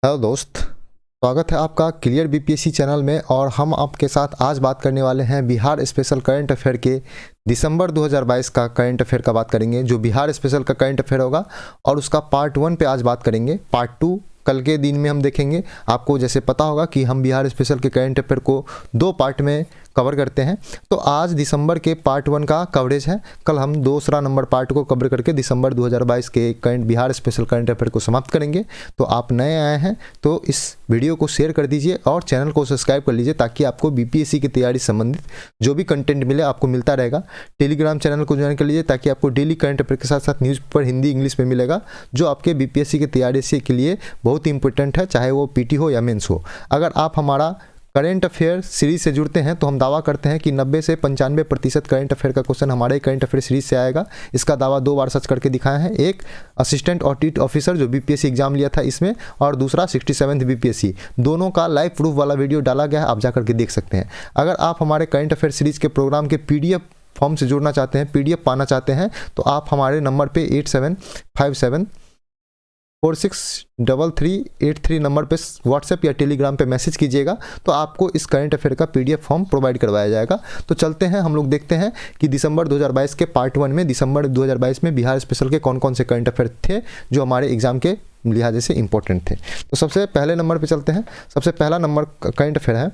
Hello दोस्त, स्वागत है आपका क्लियर बीपीएससी चैनल में। और हम आपके साथ आज बात करने वाले हैं बिहार स्पेशल करंट अफेयर के दिसंबर 2022 का करंट अफेयर का बात करेंगे। जो बिहार स्पेशल का करंट अफेयर होगा और उसका पार्ट 1 पे आज बात करेंगे। पार्ट 2 कल के दिन में हम देखेंगे। आपको जैसे पता होगा कि हम बिहार स्पेशल के करंट अफेयर को 2 पार्ट में कवर करते हैं, तो आज दिसंबर के पार्ट 1 का कवरेज है। कल हम दूसरा नंबर पार्ट को कवर करके दिसंबर 2022 के current Bihar special current affair को समाप्त करेंगे। तो आप नए आए हैं तो इस वीडियो को शेयर कर दीजिए और चैनल को सब्सक्राइब कर लीजिए, ताकि आपको बीपीएससी की तैयारी संबंधित जो भी कंटेंट मिले आपको मिलता रहेगा। टेलीग्राम चैनल को ज्वाइन कर लीजिए, ताकि आपको डेली करंट अफेयर के साथ साथ न्यूज़पेपर हिंदी इंग्लिश में मिलेगा, जो आपके बीपीएससी की तैयारी से के लिए बहुत इंपॉर्टेंट है, चाहे वो पीटी हो या मेंस हो। अगर आप हमारा करंट अफेयर सीरीज से जुड़ते हैं तो हम दावा करते हैं कि 90 से 95% करंट अफेयर का क्वेश्चन हमारे करंट अफेयर सीरीज से आएगा। इसका दावा 2 बार सच करके दिखाए हैं। एक असिस्टेंट ऑडिट ऑफिसर जो बीपीएससी एग्जाम लिया था इसमें, और दूसरा 67th बीपीएससी। दोनों का लाइव प्रूफ वाला वीडियो डाला गया है, आप जाकर के देख सकते हैं। अगर आप हमारे करंट अफेयर सीरीज के प्रोग्राम के पीडीएफ फॉर्म से जुड़ना चाहते हैं, पीडीएफ पाना चाहते हैं, तो आप हमारे नंबर पे 8757463383 नंबर पे व्हाट्सएप या टेलीग्राम पे मैसेज कीजिएगा, तो आपको इस करंट अफेयर का पीडीएफ फॉर्म प्रोवाइड करवाया जाएगा। तो चलते हैं, हम लोग देखते हैं कि दिसंबर 2022 के पार्ट 1 में दिसंबर 2022 में बिहार स्पेशल के कौन कौन से करंट अफेयर थे जो हमारे एग्जाम के लिहाजे से इंपॉर्टेंट थे। तो सबसे पहले नंबर पर चलते हैं। सबसे पहला नंबर करंट अफेयर है,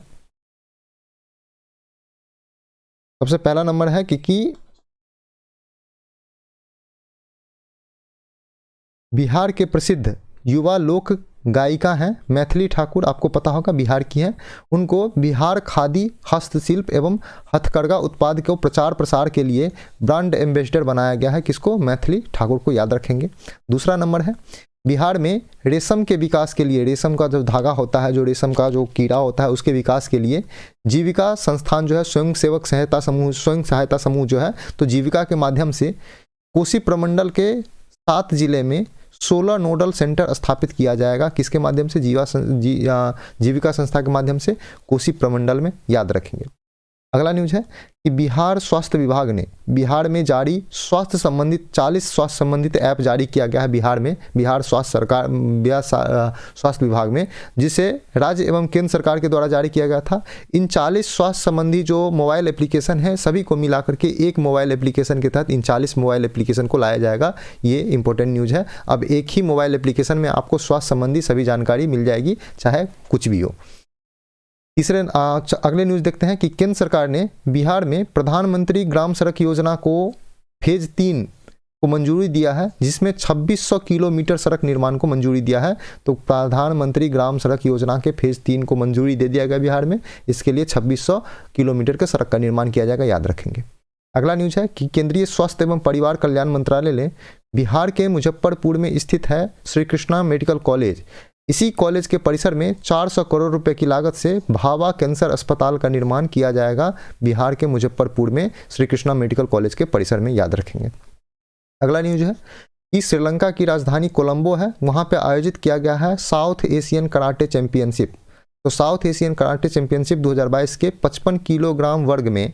सबसे पहला नंबर है कि बिहार के प्रसिद्ध युवा लोक गायिका हैं मैथिली ठाकुर, आपको पता होगा बिहार की हैं। उनको बिहार खादी हस्तशिल्प एवं हथकरघा उत्पाद को प्रचार प्रसार के लिए ब्रांड एम्बेसडर बनाया गया है। किसको? मैथिली ठाकुर को याद रखेंगे। दूसरा नंबर है, बिहार में रेशम के विकास के लिए, रेशम का जो धागा होता है, जो रेशम का जो कीड़ा होता है, उसके विकास के लिए जीविका संस्थान जो है, स्वयं सहायता समूह जो है, तो जीविका के माध्यम से कोसी प्रमंडल के 7 जिले में 16 नोडल सेंटर स्थापित किया जाएगा। किसके माध्यम से? जीविका संस्था के माध्यम से, कोसी प्रमंडल में, याद रखेंगे। अगला न्यूज़ है कि बिहार स्वास्थ्य विभाग ने बिहार में जारी स्वास्थ्य संबंधित 40 स्वास्थ्य संबंधित ऐप जारी किया गया है बिहार में, बिहार स्वास्थ्य विभाग में, जिसे राज्य एवं केंद्र सरकार के द्वारा जारी किया गया था। इन 40 स्वास्थ्य संबंधी जो मोबाइल एप्लीकेशन है, सभी को मिला करके एक मोबाइल एप्लीकेशन के तहत इन 40 मोबाइल एप्लीकेशन को लाया जाएगा। ये इंपॉर्टेंट न्यूज़ है। अब एक ही मोबाइल एप्लीकेशन में आपको स्वास्थ्य संबंधी सभी जानकारी मिल जाएगी, चाहे कुछ भी हो। तीसरे अगले न्यूज़ देखते हैं कि केंद्र सरकार ने बिहार में प्रधानमंत्री ग्राम सड़क योजना को फेज 3 को मंजूरी दिया है, जिसमें 2600 किलोमीटर सड़क निर्माण को मंजूरी दिया है। तो प्रधानमंत्री ग्राम सड़क योजना के फेज 3 को मंजूरी दे दिया गया बिहार में। इसके लिए 2600 किलोमीटर के सड़क का निर्माण किया जाएगा, याद रखेंगे। अगला न्यूज़ है कि केंद्रीय स्वास्थ्य एवं परिवार कल्याण मंत्रालय ने बिहार के मुजफ्फरपुर में स्थित है श्री कृष्णा मेडिकल कॉलेज, इसी कॉलेज के परिसर में 400 करोड़ रुपए की लागत से भाभा कैंसर अस्पताल का निर्माण किया जाएगा बिहार के मुजफ्फरपुर में श्री कृष्णा मेडिकल कॉलेज के परिसर में, याद रखेंगे। अगला न्यूज़ है कि श्रीलंका की राजधानी कोलंबो है, वहाँ पे आयोजित किया गया है साउथ एशियन कराटे चैंपियनशिप। तो साउथ एशियन कराटे चैंपियनशिप 2022 के 55 किलोग्राम वर्ग में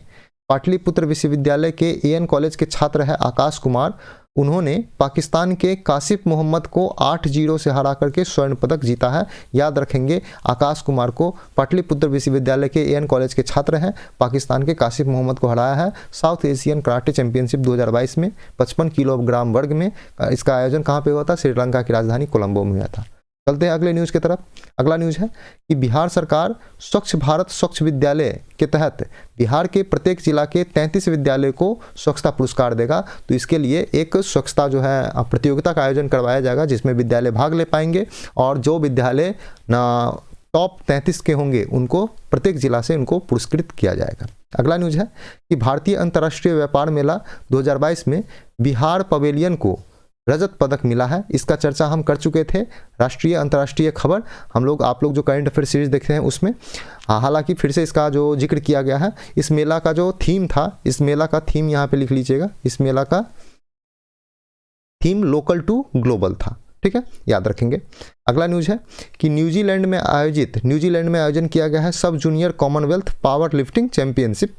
पाटलिपुत्र विश्वविद्यालय के एएन कॉलेज के छात्र है आकाश कुमार। उन्होंने पाकिस्तान के कासिफ मोहम्मद को 8-0 से हरा करके स्वर्ण पदक जीता है, याद रखेंगे। आकाश कुमार को पाटलिपुत्र विश्वविद्यालय के एएन कॉलेज के छात्र हैं, पाकिस्तान के कासिफ मोहम्मद को हराया है साउथ एशियन कराटे चैंपियनशिप 2022 में 55 किलोग्राम वर्ग में। इसका आयोजन कहाँ पे हुआ था? श्रीलंका की राजधानी कोलंबो में हुआ था। चलते हैं अगले न्यूज़ की तरफ। अगला न्यूज़ है कि बिहार सरकार स्वच्छ भारत स्वच्छ विद्यालय के तहत बिहार के प्रत्येक जिला के 33 विद्यालय को स्वच्छता पुरस्कार देगा। तो इसके लिए एक स्वच्छता जो है प्रतियोगिता का आयोजन करवाया जाएगा, जिसमें विद्यालय भाग ले पाएंगे, और जो विद्यालय टॉप 33 के होंगे उनको प्रत्येक जिला से उनको पुरस्कृत किया जाएगा। अगला न्यूज़ है कि भारतीय अंतर्राष्ट्रीय व्यापार मेला 2022 में बिहार पवेलियन को रजत पदक मिला है। इसका चर्चा हम कर चुके थे, राष्ट्रीय अंतर्राष्ट्रीय खबर आप लोग जो करंट अफेयर सीरीज देखते हैं उसमें। हालांकि फिर से इसका जो जिक्र किया गया है। इस मेला का जो थीम था, इस मेला का थीम यहाँ पे लिख लीजिएगा, इस मेला का थीम लोकल टू ग्लोबल था, ठीक है, याद रखेंगे। अगला न्यूज़ है कि न्यूजीलैंड में आयोजन किया गया है सब junior Commonwealth power lifting championship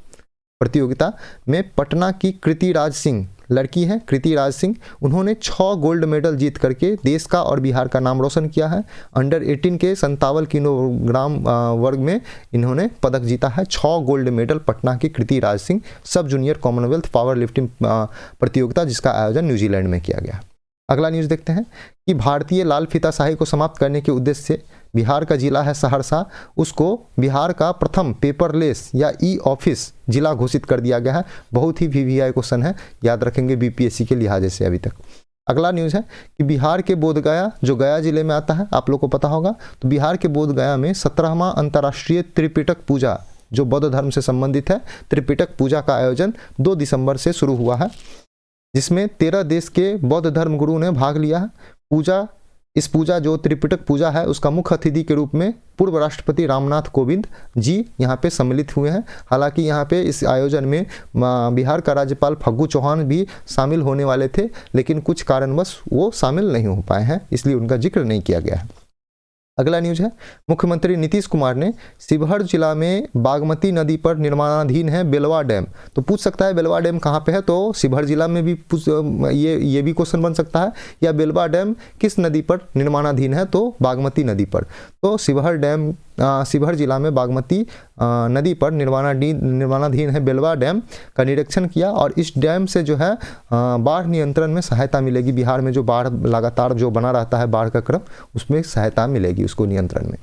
प्रतियोगिता में पटना की कृति राज सिंह, लड़की हैं कृति राज सिंह, उन्होंने 6 गोल्ड मेडल जीत करके देश का और बिहार का नाम रोशन किया है। अंडर 18 के 57 किलोग्राम वर्ग में इन्होंने पदक जीता है। 6 गोल्ड मेडल पटना की कृति राज सिंह, सब जूनियर कॉमनवेल्थ पावर लिफ्टिंग प्रतियोगिता जिसका आयोजन न्यूजीलैंड में किया गया। अगला न्यूज़ देखते हैं कि भारतीय लाल फीताशाही को समाप्त करने के उद्देश्य से बिहार का जिला है सहरसा, उसको बिहार का प्रथम पेपरलेस या ई ऑफिस जिला घोषित कर दिया गया है। बहुत ही वीवीआई क्वेश्चन है, याद रखेंगे बीपीएससी के लिहाजे से अभी तक। अगला न्यूज़ है कि बिहार के बोधगया, जो गया जिले में आता है, आप लोग को पता होगा, तो बिहार के बोधगया में 17वां अंतर्राष्ट्रीय त्रिपिटक पूजा जो बौद्ध धर्म से संबंधित है, त्रिपिटक पूजा का आयोजन 2 दिसंबर से शुरू हुआ है, जिसमें 13 देश के बौद्ध धर्म गुरु ने भाग लिया है। इस पूजा जो त्रिपिटक पूजा है उसका मुख्य अतिथि के रूप में पूर्व राष्ट्रपति रामनाथ कोविंद जी यहाँ पे सम्मिलित हुए हैं। हालांकि यहाँ पे इस आयोजन में बिहार का राज्यपाल फग्गू चौहान भी शामिल होने वाले थे, लेकिन कुछ कारणवश वो शामिल नहीं हो पाए हैं, इसलिए उनका जिक्र नहीं किया गया है। अगला न्यूज़ है, मुख्यमंत्री नीतीश कुमार ने शिवहर जिला में बागमती नदी पर निर्माणाधीन है बेलवा डैम। तो पूछ सकता है बेलवा डैम कहाँ पे है, तो शिवहर जिला में भी ये भी क्वेश्चन बन सकता है, या बेलवा डैम किस नदी पर निर्माणाधीन है, तो बागमती नदी पर। तो शिवहर जिला में बागमती नदी पर निर्माणाधीन है बेलवा डैम का निरीक्षण किया, और इस डैम से जो है बाढ़ नियंत्रण में सहायता मिलेगी। बिहार में जो बाढ़ लगातार जो बना रहता है बाढ़ का क्रम, उसमें सहायता मिलेगी उसको नियंत्रण में।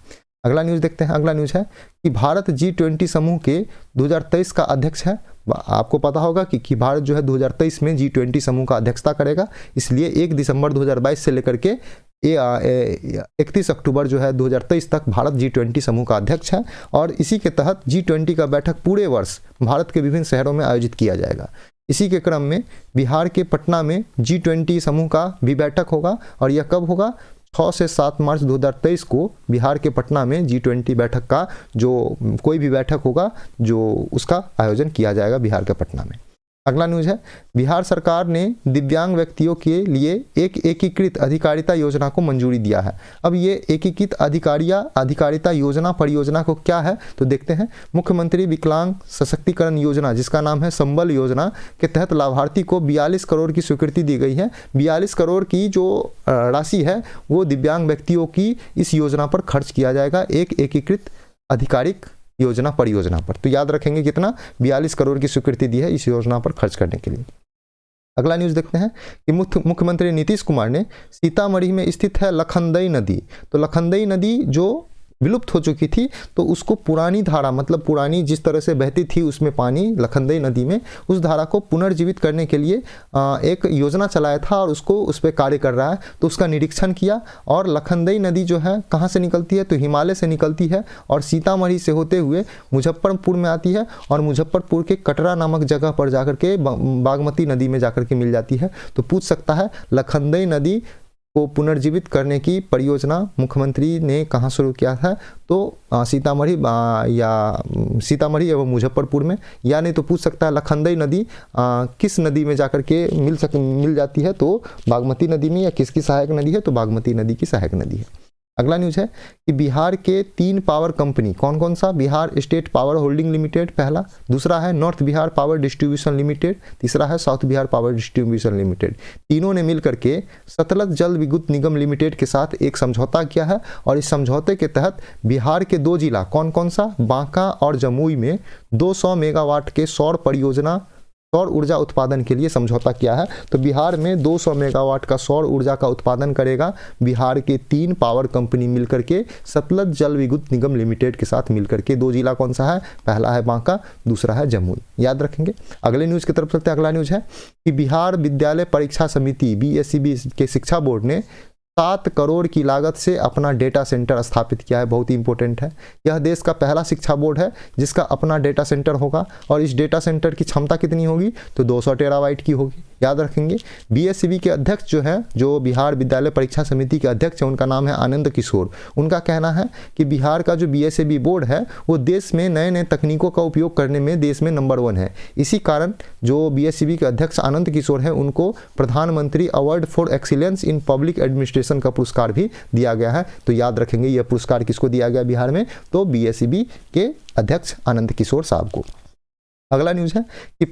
अगला न्यूज़ देखते हैं। अगला न्यूज़ है कि भारत G20 समूह के 2023 का अध्यक्ष है। आपको पता होगा कि भारत जो है 2023 में G20 समूह का अध्यक्षता करेगा, इसलिए 1 दिसंबर 2022 से लेकर के 31 अक्टूबर जो है 2023 तक भारत G20 समूह का अध्यक्ष है, और इसी के तहत G20 का बैठक पूरे वर्ष भारत के विभिन्न शहरों में आयोजित किया जाएगा। इसी के क्रम में बिहार के पटना में G20 समूह का भी बैठक होगा, और यह कब होगा, 6 से 7 मार्च 2023 को बिहार के पटना में G20 बैठक का जो कोई भी बैठक होगा जो उसका आयोजन किया जाएगा बिहार के पटना में। अगला न्यूज़ है, बिहार सरकार ने दिव्यांग व्यक्तियों के लिए एक एकीकृत अधिकारिता योजना को मंजूरी दिया है। अब ये एकीकृत अधिकारिता योजना परियोजना को क्या है, तो देखते हैं। मुख्यमंत्री विकलांग सशक्तिकरण योजना जिसका नाम है संबल योजना के तहत लाभार्थी को 42 करोड़ की स्वीकृति दी गई है। 42 करोड़ की जो राशि है वो दिव्यांग व्यक्तियों की इस योजना पर खर्च किया जाएगा, एक एकीकृत आधिकारिक योजना परियोजना पर। तो याद रखेंगे कितना, 42 करोड़ की स्वीकृति दी है इस योजना पर खर्च करने के लिए। अगला न्यूज़ देखते हैं कि मुख्यमंत्री नीतीश कुमार ने सीतामढ़ी में स्थित है लखनदई नदी, तो लखनदई नदी जो विलुप्त हो चुकी थी, तो उसको पुरानी धारा, मतलब पुरानी जिस तरह से बहती थी उसमें पानी लखनदई नदी में, उस धारा को पुनर्जीवित करने के लिए एक योजना चलाया था और उसको उस पर कार्य कर रहा है। तो उसका निरीक्षण किया, और लखनदई नदी जो है कहाँ से निकलती है, तो हिमालय से निकलती है और सीतामढ़ी से होते हुए मुजफ्फरपुर में आती है, और मुजफ्फरपुर के कटरा नामक जगह पर जाकर के बागमती नदी में जाकर के मिल जाती है। तो पूछ सकता है लखनदई नदी को पुनर्जीवित करने की परियोजना मुख्यमंत्री ने कहाँ शुरू किया था, तो सीतामढ़ी एवं मुजफ्फरपुर में। या नहीं तो पूछ सकता है लखनदई नदी किस नदी में जाकर के मिल जाती है, तो बागमती नदी में, या किसकी सहायक नदी है, तो बागमती नदी की सहायक नदी है। अगला न्यूज़ है कि बिहार के 3 पावर कंपनी कौन कौन सा, Bihar state power holding limited पहला, दूसरा है north Bihar power distribution limited, तीसरा है south Bihar power distribution limited. तीनों ने मिलकर के सतलज जल विद्युत निगम लिमिटेड के साथ एक समझौता किया है, और इस समझौते के तहत बिहार के 2 जिला कौन कौन सा, बांका और जमुई में 200 मेगावाट के सौर ऊर्जा उत्पादन के लिए समझौता किया है। तो बिहार में 200 मेगावाट का सौर ऊर्जा का उत्पादन करेगा बिहार के 3 पावर कंपनी मिलकर के सतलज जल विद्युत निगम लिमिटेड के साथ मिलकर के। 2 जिला कौन सा है, पहला है बांका, दूसरा है जमुई, याद रखेंगे। अगले न्यूज़ की तरफ चलते हैं। अगला न्यूज़ है कि बिहार विद्यालय परीक्षा समिति BSCB के शिक्षा बोर्ड ने 7 करोड़ की लागत से अपना डेटा सेंटर स्थापित किया है। बहुत ही इंपॉर्टेंट है, यह देश का पहला शिक्षा बोर्ड है जिसका अपना डेटा सेंटर होगा, और इस डेटा सेंटर की क्षमता कितनी होगी, तो 200 टेराबाइट की होगी, याद रखेंगे। BSCB के अध्यक्ष जो है, जो बिहार विद्यालय परीक्षा समिति के अध्यक्ष है, उनका नाम है आनंद किशोर। उनका कहना है कि बिहार का जो BSCB बोर्ड है वो देश में नए नए तकनीकों का उपयोग करने में देश में नंबर 1 है। इसी कारण जो BSCB के अध्यक्ष आनंद किशोर है उनको प्रधानमंत्री award for excellence in public administration का पुरस्कार भी दिया गया है। तो याद रखेंगे यह पुरस्कार किसको दिया गया बिहार में, तो BSCB के अध्यक्ष आनंद किशोर साहब को। अगला न्यूज़ है कि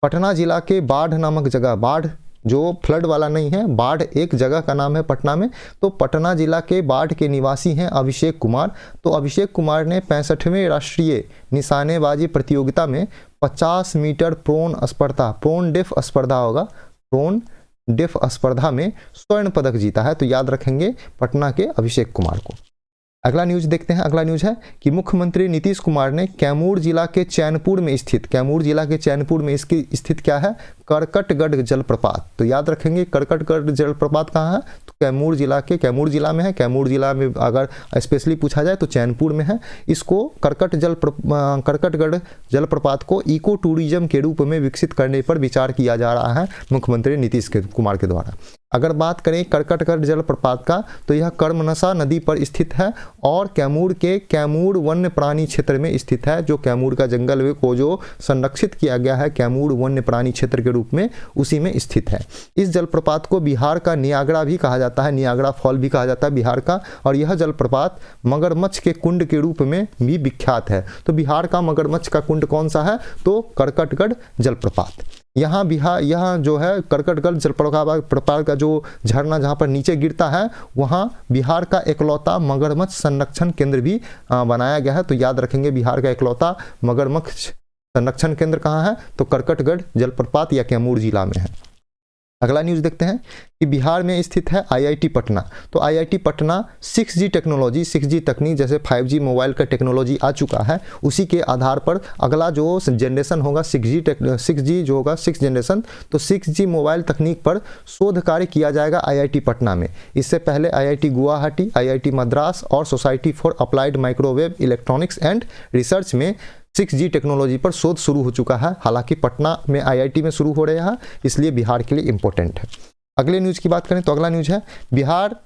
पटना जिला के बाढ़ नामक जगह, बाढ़ जो फ्लड वाला नहीं है, बाढ़ एक जगह का नाम है पटना में, तो पटना जिला के बाढ़ के निवासी हैं अभिषेक कुमार। तो अभिषेक कुमार ने 65वें राष्ट्रीय निशानेबाजी प्रतियोगिता में 50 मीटर प्रोन डेफ स्पर्धा में स्वर्ण पदक जीता है। तो याद रखेंगे पटना के अभिषेक कुमार को। अगला न्यूज देखते हैं। अगला न्यूज है कि मुख्यमंत्री नीतीश कुमार ने कैमूर जिला के चैनपुर में इसकी स्थित क्या है, करकटगढ़ जलप्रपात। तो याद रखेंगे करकटगढ़ जलप्रपात कहाँ है, तो कैमूर जिला में है। कैमूर जिला में अगर स्पेशली पूछा जाए तो चैनपुर में है। इसको करकटगढ़ जलप्रपात को इको टूरिज्म के रूप में विकसित करने पर विचार किया जा रहा है मुख्यमंत्री नीतीश कुमार के द्वारा। अगर बात करें करकटगढ़ जलप्रपात का, तो यह कर्मनसा नदी पर स्थित है और कैमूर के कैमूर वन्य प्राणी क्षेत्र में स्थित है। जो कैमूर का जंगल को जो संरक्षित किया गया है कैमूर वन्य प्राणी क्षेत्र के रूप में, उसी में स्थित है। इस जलप्रपात को बिहार का नियाग्रा भी कहा जाता है, नियाग्रा फॉल भी कहा जाता है बिहार का। और यह जलप्रपात मगरमच्छ के कुंड के रूप में भी विख्यात है। तो बिहार का मगरमच्छ का कुंड कौन सा है, तो करकटगढ़ जलप्रपात। यहाँ जो है करकटगढ़ जलप्रपात का जो झरना जहाँ पर नीचे गिरता है, वहाँ बिहार का एकलौता मगरमच्छ संरक्षण केंद्र भी बनाया गया है। तो याद रखेंगे बिहार का एकलौता मगरमच्छ संरक्षण केंद्र कहाँ है, तो करकटगढ़ जलप्रपात या कैमूर जिला में है। अगला न्यूज़ देखते हैं कि बिहार में स्थित है आईआईटी पटना। तो IIT Patna 6G technology, 6G तकनीक, जैसे 5G मोबाइल का टेक्नोलॉजी आ चुका है, उसी के आधार पर अगला जो जनरेशन होगा 6G जो होगा 6th जनरेशन, तो 6G मोबाइल तकनीक पर शोध कार्य किया जाएगा आईआईटी पटना में। इससे पहले आईआईटी गुवाहाटी, आईआईटी मद्रास और society for applied microwave electronics and research में 6G टेक्नोलॉजी पर शोध शुरू हो चुका है। हालांकि पटना में आईआईटी में शुरू हो रहा है, इसलिए बिहार के लिए इंपॉर्टेंट है। अगले न्यूज़ की बात करें तो अगला न्यूज़ है बिहार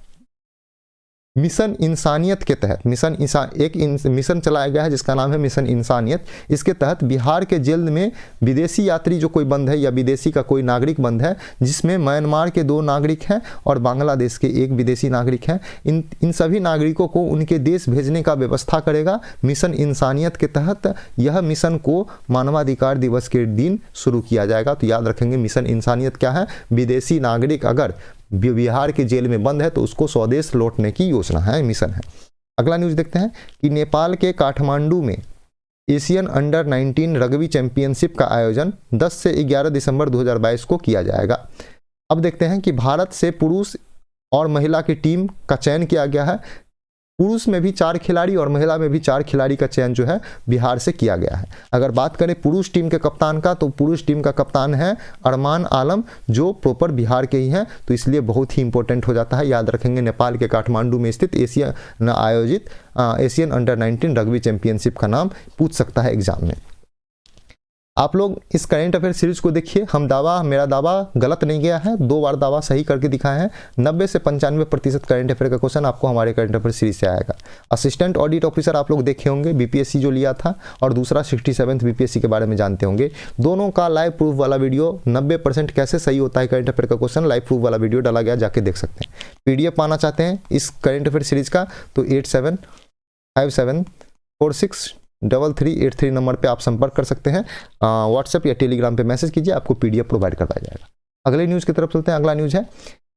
मिशन इंसानियत के तहत मिशन चलाया गया है जिसका नाम है मिशन इंसानियत। इसके तहत बिहार के जेल में विदेशी यात्री जो कोई बंद है या विदेशी का कोई नागरिक बंद है, जिसमें म्यांमार के 2 नागरिक हैं और बांग्लादेश के 1 विदेशी नागरिक हैं, इन सभी नागरिकों को उनके देश भेजने का व्यवस्था करेगा मिशन इंसानियत के तहत। यह मिशन को मानवाधिकार दिवस के दिन शुरू किया जाएगा। तो याद रखेंगे मिशन इंसानियत क्या है, विदेशी नागरिक अगर बिहार के जेल में बंद है तो उसको स्वदेश लौटने की योजना है, मिशन है। अगला न्यूज़ देखते हैं कि नेपाल के काठमांडू में एशियन अंडर 19 रग्बी चैंपियनशिप का आयोजन 10 से 11 दिसंबर 2022 को किया जाएगा। अब देखते हैं कि भारत से पुरुष और महिला की टीम का चयन किया गया है। पुरुष में भी 4 खिलाड़ी और महिला में भी 4 खिलाड़ी का चयन जो है बिहार से किया गया है। अगर बात करें पुरुष टीम के कप्तान का, तो पुरुष टीम का कप्तान है अरमान आलम, जो प्रॉपर बिहार के ही हैं, तो इसलिए बहुत ही इंपॉर्टेंट हो जाता है। याद रखेंगे नेपाल के काठमांडू में स्थित आयोजित एशियन अंडर 19 रग्बी चैंपियनशिप का नाम पूछ सकता है एग्जाम में। आप लोग इस करेंट अफेयर सीरीज को देखिए। मेरा दावा गलत नहीं गया है, 2 बार दावा सही करके दिखाए हैं। 90 से 95% करेंट अफेयर का क्वेश्चन आपको हमारे करेंट अफेयर सीरीज से आएगा। असिस्टेंट ऑडिट ऑफिसर आप लोग देखे होंगे, बीपीएससी जो लिया था, और दूसरा 67th बीपीएससी के बारे में जानते होंगे। दोनों का लाइव प्रूफ वाला वीडियो 90% कैसे सही होता है करेंट अफेयर का क्वेश्चन, लाइव प्रूफ वाला वीडियो डाला गया, जाके देख सकते हैं। पीडीएफ पाना चाहते हैं इस करेंट अफेयर सीरीज का, तो 8757463383 नंबर पे आप संपर्क कर सकते हैं। व्हाट्सएप या टेलीग्राम पे मैसेज कीजिए, आपको पीडीएफ प्रोवाइड करवाया जाएगा। अगले न्यूज़ की तरफ चलते हैं। अगला न्यूज़ है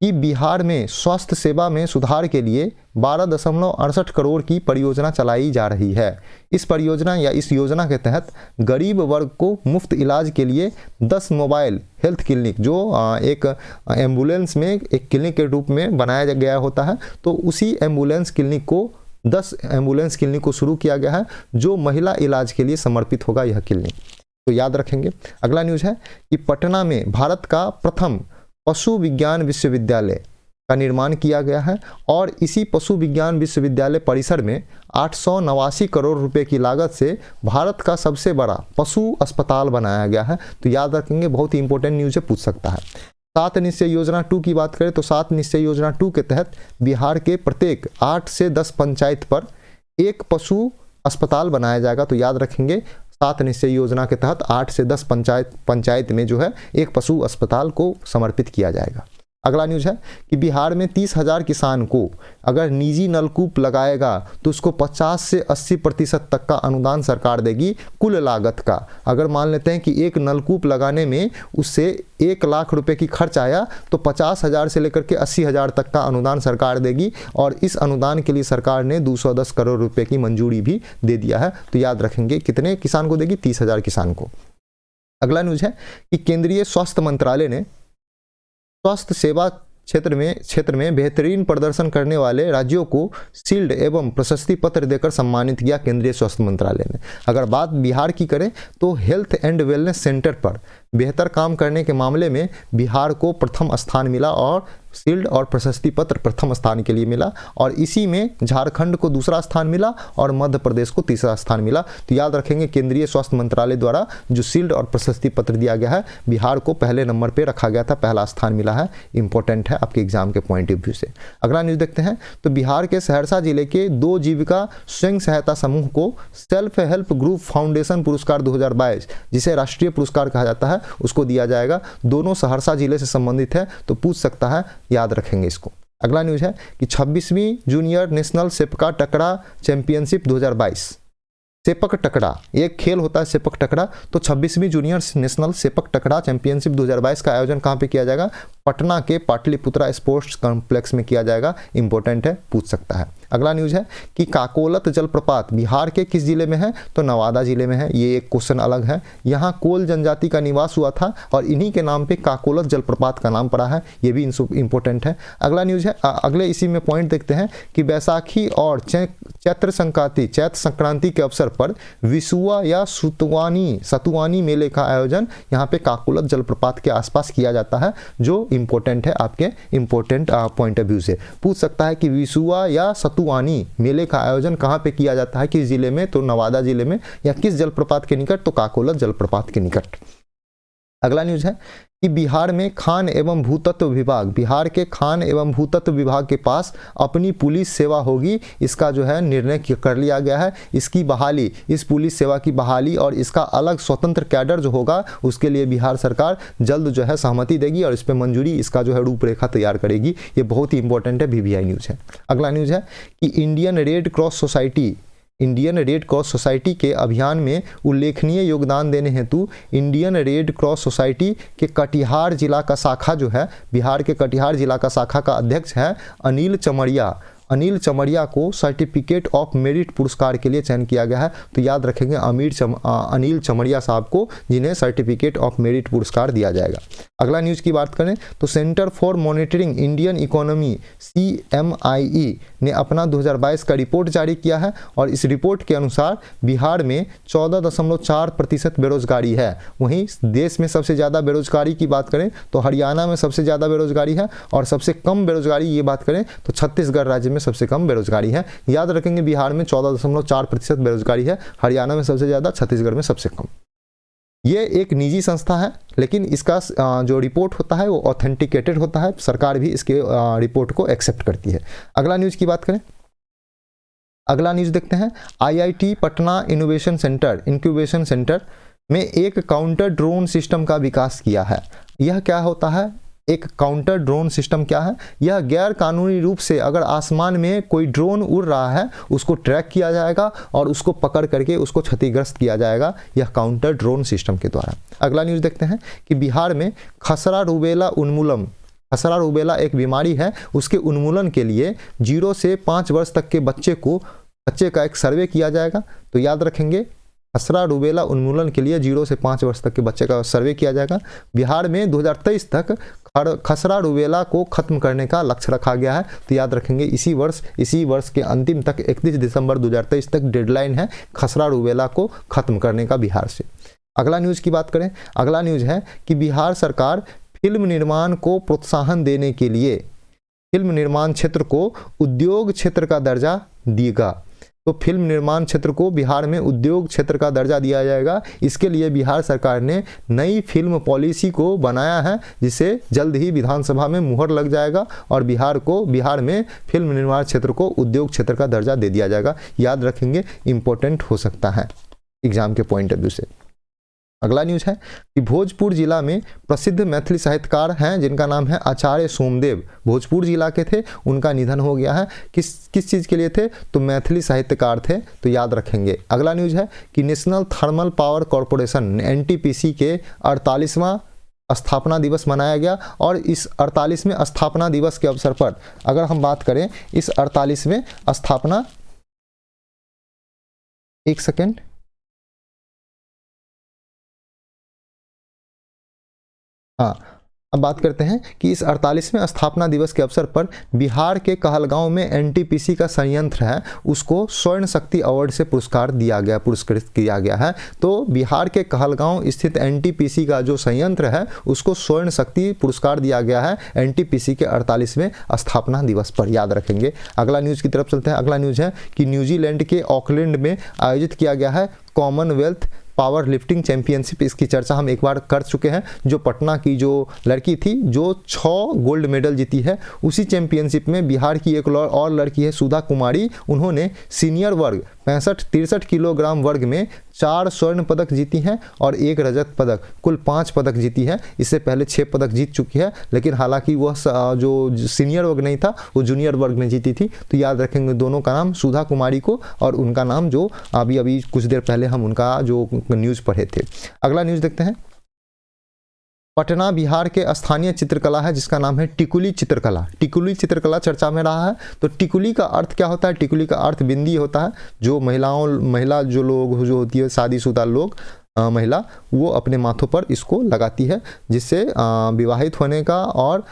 कि बिहार में स्वास्थ्य सेवा में सुधार के लिए 12.68 करोड़ की परियोजना चलाई जा रही है। इस योजना के तहत गरीब वर्ग को मुफ्त इलाज के लिए 10 मोबाइल हेल्थ क्लिनिक, जो एक एम्बुलेंस में एक क्लिनिक के रूप में बनाया गया होता है, तो उसी एम्बुलेंस क्लिनिक को 10 एम्बुलेंस क्लिनिक को शुरू किया गया है, जो महिला इलाज के लिए समर्पित होगा यह क्लिनिक। तो याद रखेंगे। अगला न्यूज़ है कि पटना में भारत का प्रथम पशु विज्ञान विश्वविद्यालय का निर्माण किया गया है और इसी पशु विज्ञान विश्वविद्यालय परिसर में 889 करोड़ रुपए की लागत से भारत का सबसे बड़ा पशु अस्पताल बनाया गया है। तो याद रखेंगे, बहुत ही इंपॉर्टेंट न्यूज़ है, पूछ सकता है। 7 निश्चय योजना 2 की बात करें तो 7 निश्चय योजना 2 के तहत बिहार के प्रत्येक 8 से 10 पंचायत पर एक पशु अस्पताल बनाया जाएगा। तो याद रखेंगे, 7 निश्चय योजना के तहत 8 से 10 पंचायत में जो है एक पशु अस्पताल को समर्पित किया जाएगा। अगला न्यूज़ है कि बिहार में 30,000 किसान को अगर निजी नलकूप लगाएगा तो उसको 50 से 80% तक का अनुदान सरकार देगी कुल लागत का। अगर मान लेते हैं कि एक नलकूप लगाने में उससे 1 लाख रुपए की खर्च आया तो 50,000 से लेकर के 80,000 तक का अनुदान सरकार देगी, और इस अनुदान के लिए सरकार ने 210 करोड़ रुपए की मंजूरी भी दे दिया है। तो याद रखेंगे कितने किसान को देगी, 30,000 किसान को। अगला न्यूज़ है कि केंद्रीय स्वास्थ्य मंत्रालय ने स्वास्थ्य सेवा क्षेत्र में बेहतरीन प्रदर्शन करने वाले राज्यों को शील्ड एवं प्रशस्ति पत्र देकर सम्मानित किया केंद्रीय स्वास्थ्य मंत्रालय ने। अगर बात बिहार की करें तो हेल्थ एंड वेलनेस सेंटर पर बेहतर काम करने के मामले में बिहार को प्रथम स्थान मिला और शील्ड और प्रशस्ति पत्र प्रथम स्थान के लिए मिला, और इसी में झारखंड को दूसरा स्थान मिला और मध्य प्रदेश को तीसरा स्थान मिला। तो याद रखेंगे केंद्रीय स्वास्थ्य मंत्रालय द्वारा जो शील्ड और प्रशस्ति पत्र दिया गया है बिहार को पहले नंबर पे रखा गया था, पहला स्थान मिला है। इंपॉर्टेंट है आपके एग्जाम के पॉइंट ऑफ व्यू से। अगला न्यूज़ देखते हैं तो बिहार के सहरसा जिले के 2 जीविका स्वयं सहायता समूह को सेल्फ हेल्प ग्रुप फाउंडेशन पुरस्कार 2022 जिसे राष्ट्रीय पुरस्कार कहा जाता है उसको दिया जाएगा। दोनों सहरसा जिले से संबंधित है तो पूछ सकता है, याद रखेंगे इसको। अगला न्यूज़ है कि 26वीं जूनियर नेशनल सेपका टकरा चैंपियनशिप 2022। सेपक टकरा एक खेल होता है सेपक टकरा, तो 26वीं जूनियर नेशनल सेपक टकरा चैंपियनशिप 2022 का आयोजन कहाँ पे किया जाएगा, पटना के पाटलिपुत्रा स्पोर्ट्स कॉम्प्लेक्स में किया जाएगा। इंपॉर्टेंट है, पूछ सकता है। अगला न्यूज़ है कि काकोलत जलप्रपात बिहार के किस जिले में है, तो नवादा जिले में है। ये एक क्वेश्चन अलग है। यहाँ कोल जनजाति का निवास हुआ था और इन्हीं के नाम पे काकोलत जलप्रपात का नाम पड़ा है, ये भी इंपॉर्टेंट है। अगला न्यूज़ है, अगले इसी में पॉइंट देखते हैं कि बैसाखी और चैत्र संक्रांति के अवसर पर विसुआ या सतुवानी मेले का आयोजन यहाँ पे काकोलत जलप्रपात के आसपास किया जाता है, जो इंपॉर्टेंट है आपके इंपॉर्टेंट पॉइंट ऑफ व्यू से। पूछ सकता है कि विसुआ या सतुवानी मेले का आयोजन कहाँ पे किया जाता है, किस जिले में, तो नवादा जिले में। या किस जलप्रपात के निकट, तो काकोलत जलप्रपात के निकट। अगला न्यूज़ है कि बिहार में खान एवं भूतत्व विभाग, बिहार के खान एवं भूतत्व विभाग के पास अपनी पुलिस सेवा होगी, इसका जो है निर्णय कर लिया गया है। इसकी बहाली, इस पुलिस सेवा की बहाली और इसका अलग स्वतंत्र कैडर जो होगा उसके लिए बिहार सरकार जल्द जो है सहमति देगी और इस पर मंजूरी, इसका जो है रूपरेखा तैयार करेगी। ये बहुत ही इंपॉर्टेंट है, BBI न्यूज़ है। अगला न्यूज़ है कि इंडियन रेड क्रॉस सोसाइटी के अभियान में उल्लेखनीय योगदान देने हेतु इंडियन रेड क्रॉस सोसाइटी के कटिहार जिला का शाखा जो है, बिहार के कटिहार जिला का शाखा का अध्यक्ष है अनिल चमड़िया को सर्टिफिकेट ऑफ मेरिट पुरस्कार के लिए चयन किया गया है। तो याद रखेंगे अनिल चमड़िया साहब को, जिन्हें सर्टिफिकेट ऑफ मेरिट पुरस्कार दिया जाएगा। अगला न्यूज़ की बात करें तो centre for monitoring Indian economy CMIE ने अपना 2022 का रिपोर्ट जारी किया है और इस रिपोर्ट के अनुसार बिहार में 14.4% बेरोजगारी है। वहीं देश में सबसे ज़्यादा बेरोजगारी की बात करें तो हरियाणा में सबसे ज़्यादा बेरोजगारी है, और सबसे कम बेरोजगारी ये बात करें तो छत्तीसगढ़ राज्य में सबसे कम बेरोजगारी है। याद रखेंगे बिहार में 14.4% बेरोजगारी है, हरियाणा में सबसे ज़्यादा, छत्तीसगढ़ में सबसे कम। ये एक निजी संस्था है, लेकिन इसका जो रिपोर्ट होता है वो ऑथेंटिकेटेड होता है, सरकार भी इसके रिपोर्ट को एक्सेप्ट करती है। अगला न्यूज़ की बात करें, अगला न्यूज़ देखते हैं। IIT पटना इंक्यूबेशन सेंटर में एक काउंटर ड्रोन सिस्टम का विकास किया है। यह क्या होता है, एक काउंटर ड्रोन सिस्टम क्या है, यह गैर कानूनी रूप से अगर आसमान में कोई ड्रोन उड़ रहा है उसको ट्रैक किया जाएगा और उसको पकड़ करके उसको क्षतिग्रस्त किया जाएगा, यह काउंटर ड्रोन सिस्टम के द्वारा। अगला न्यूज़ देखते हैं कि बिहार में खसरा रूबेला एक बीमारी है, उसके उन्मूलन के लिए 0 से 5 वर्ष तक के बच्चे का एक सर्वे किया जाएगा। तो याद रखेंगे खसरा रूबेला उन्मूलन के लिए 0 से 5 वर्ष तक के बच्चे का सर्वे किया जाएगा। बिहार में 2023 तक खसरा रूबेला को खत्म करने का लक्ष्य रखा गया है। तो याद रखेंगे इसी वर्ष के अंतिम तक 31 दिसंबर 2023 तक डेडलाइन है खसरा रूबेला को खत्म करने का बिहार से। अगला न्यूज़ की बात करें, अगला न्यूज़ है कि बिहार सरकार फिल्म निर्माण को प्रोत्साहन देने के लिए फिल्म निर्माण क्षेत्र को उद्योग क्षेत्र का दर्जा देगा। तो फिल्म निर्माण क्षेत्र को बिहार में उद्योग क्षेत्र का दर्जा दिया जाएगा। इसके लिए बिहार सरकार ने नई फिल्म पॉलिसी को बनाया है, जिसे जल्द ही विधानसभा में मुहर लग जाएगा और बिहार में फिल्म निर्माण क्षेत्र को उद्योग क्षेत्र का दर्जा दे दिया जाएगा। याद रखेंगे, इंपॉर्टेंट हो सकता है एग्जाम के पॉइंट ऑफ व्यू से। अगला न्यूज है कि भोजपुर जिला में प्रसिद्ध मैथिली साहित्यकार हैं जिनका नाम है आचार्य सोमदेव। भोजपुर जिला के थे, उनका निधन हो गया है। किस चीज़ के लिए थे? तो मैथिली साहित्यकार थे, तो याद रखेंगे। अगला न्यूज है कि national thermal power corporation NTPC के 48वां स्थापना दिवस मनाया गया। और इस 48वें स्थापना दिवस के अवसर पर अगर हम बात करें, इस 48वें स्थापना, एक सेकेंड, हाँ, अब बात करते हैं कि इस 48वें स्थापना दिवस के अवसर पर बिहार के कहलगांव में NTPC का संयंत्र है, उसको स्वर्ण शक्ति अवार्ड से पुरस्कृत किया गया है। तो बिहार के कहलगांव स्थित NTPC का जो संयंत्र है उसको स्वर्ण शक्ति पुरस्कार दिया गया है NTPC के 48वें स्थापना दिवस पर, याद रखेंगे। अगला न्यूज़ की तरफ चलते हैं। अगला न्यूज़ है कि न्यूजीलैंड के ऑकलैंड में आयोजित किया गया है कॉमनवेल्थ पावर लिफ्टिंग चैंपियनशिप। इसकी चर्चा हम एक बार कर चुके हैं। जो पटना की जो लड़की थी जो 6 गोल्ड मेडल जीती है, उसी चैंपियनशिप में बिहार की एक और लड़की है सुधा कुमारी, उन्होंने सीनियर वर्ग 65-63 किलोग्राम वर्ग में 4 स्वर्ण पदक जीती हैं और 1 रजत पदक, कुल 5 पदक जीती है। इससे पहले 6 पदक जीत चुकी है, लेकिन हालांकि वह जो सीनियर वर्ग नहीं था वो जूनियर वर्ग में जीती थी। तो याद रखेंगे दोनों का नाम, सुधा कुमारी को और उनका नाम जो अभी कुछ देर पहले हम उनका जो न्यूज़ पढ़े थे। अगला न्यूज़ देखते हैं। पटना बिहार के स्थानीय चित्रकला है जिसका नाम है टिकुली चित्रकला। टिकुली चित्रकला चर्चा में रहा है। तो टिकुली का अर्थ क्या होता है? टिकुली का अर्थ बिंदी होता है। जो महिला जो लोग जो होती है शादीशुदा लोग, महिला, वो अपने माथों पर इसको लगाती है, जिससे विवाहित होने का, और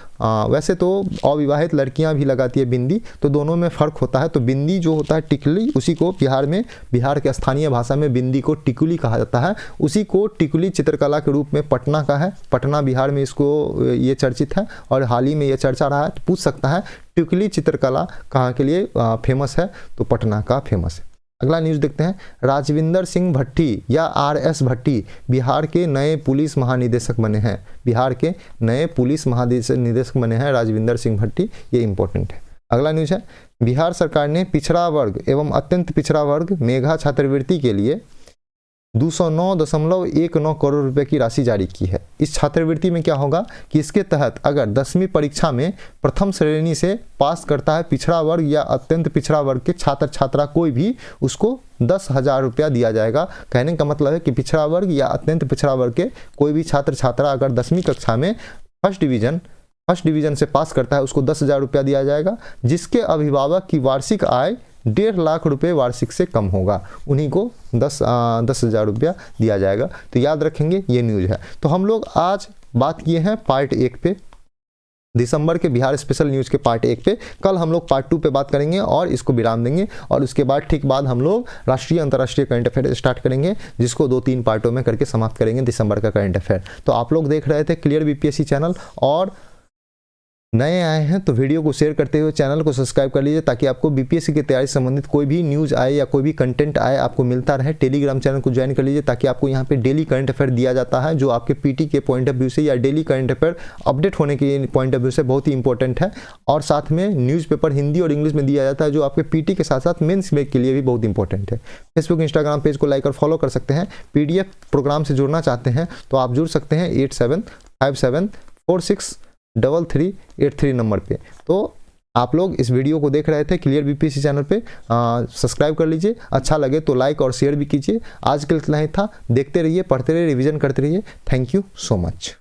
वैसे तो अविवाहित लड़कियां भी लगाती है बिंदी, तो दोनों में फ़र्क होता है। तो बिंदी जो होता है टिकुली, उसी को बिहार के स्थानीय भाषा में बिंदी को टिकुली कहा जाता है। उसी को टिकुली चित्रकला के रूप में पटना का है। पटना बिहार में इसको ये चर्चित है और हाल ही में ये चर्चा रहा है। तो पूछ सकता है टिकुली चित्रकला कहाँ के लिए फेमस है? तो पटना का फेमस है। अगला न्यूज़ देखते हैं। राजविंदर सिंह भट्टी या RS भट्टी बिहार के नए पुलिस महानिदेशक बने हैं। बिहार के नए पुलिस महानिदेशक बने हैं राजविंदर सिंह भट्टी, ये इंपॉर्टेंट है। अगला न्यूज़ है, बिहार सरकार ने पिछड़ा वर्ग एवं अत्यंत पिछड़ा वर्ग मेघा छात्रवृत्ति के लिए 209.19 करोड़ रुपए की राशि जारी की है। इस छात्रवृत्ति में क्या होगा कि इसके तहत अगर 10वीं परीक्षा में प्रथम श्रेणी से पास करता है पिछड़ा वर्ग या अत्यंत पिछड़ा वर्ग के छात्र छात्रा कोई भी, उसको 10,000 रुपया दिया जाएगा। कहने का मतलब है कि पिछड़ा वर्ग या अत्यंत पिछड़ा वर्ग के कोई भी छात्र छात्रा अगर 10वीं कक्षा में फर्स्ट डिवीजन से पास करता है, उसको 10,000 रुपया दिया जाएगा। जिसके अभिभावक की वार्षिक आय 1.5 लाख रुपए वार्षिक से कम होगा, उन्हीं को 10,000 रुपया दिया जाएगा। तो याद रखेंगे, ये न्यूज़ है। तो हम लोग आज बात किए हैं पार्ट 1 पे, दिसंबर के बिहार स्पेशल न्यूज़ के पार्ट 1 पे। कल हम लोग पार्ट 2 पे बात करेंगे और इसको विराम देंगे, और उसके बाद ठीक बाद हम लोग राष्ट्रीय अंतर्राष्ट्रीय करंट अफेयर स्टार्ट करेंगे, जिसको 2-3 पार्टों में करके समाप्त करेंगे दिसंबर का करंट अफेयर। तो आप लोग देख रहे थे क्लियर BPSC चैनल, और नए आए हैं तो वीडियो को शेयर करते हुए चैनल को सब्सक्राइब कर लीजिए, ताकि आपको BPSC की तैयारी से संबंधित कोई भी न्यूज़ आए या कोई भी कंटेंट आए आपको मिलता रहे। टेलीग्राम चैनल को ज्वाइन कर लीजिए, ताकि आपको यहाँ पे डेली करंट अफेयर दिया जाता है, जो आपके PT के पॉइंट ऑफ व्यू से या डेली करंट अफेयर अपडेट होने के पॉइंट ऑफ व्यू से बहुत ही इंपॉर्टेंट है। और साथ में न्यूज़पेपर हिंदी और इंग्लिश में दिया जाता है, जो आपके PT के साथ साथ मेन्स के लिए भी बहुत इंपॉर्टेंट है। फेसबुक इंस्टाग्राम पेज को लाइक और फॉलो कर सकते हैं। PDF प्रोग्राम से जुड़ना चाहते हैं तो आप जुड़ सकते हैं 8757463383 नंबर पे। तो आप लोग इस वीडियो को देख रहे थे क्लियर BPSC चैनल पे, सब्सक्राइब कर लीजिए। अच्छा लगे तो लाइक और शेयर भी कीजिए। आज के लिए इतना ही था। देखते रहिए, पढ़ते रहिए, रिवीजन करते रहिए। Thank you so much.